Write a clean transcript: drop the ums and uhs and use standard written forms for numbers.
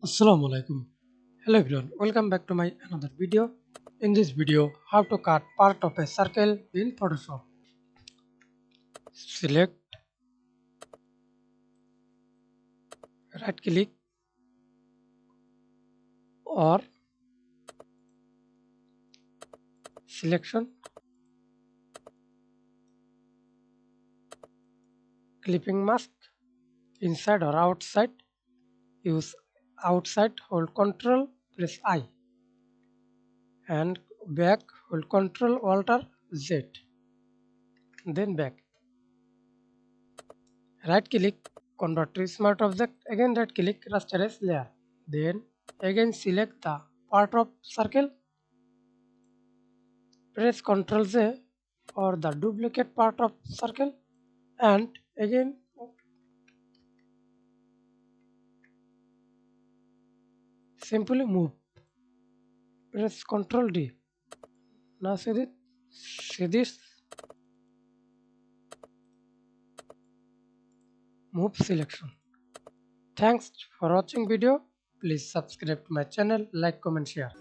Assalamu alaikum. Hello everyone, welcome back to my another video. In this video, how to cut part of a circle in Photoshop. Select, right click or selection, clipping mask, inside or outside. Use outside, hold Ctrl, press I, and back, hold Ctrl, Alt Z, then back. Right click, convert to smart object, again right click, rasterize layer. Then again select the part of circle, press Ctrl Z for the duplicate part of circle, and again simply move. Press Ctrl D. Now see this move selection. Thanks for watching video. Please subscribe to my channel, like, comment, share.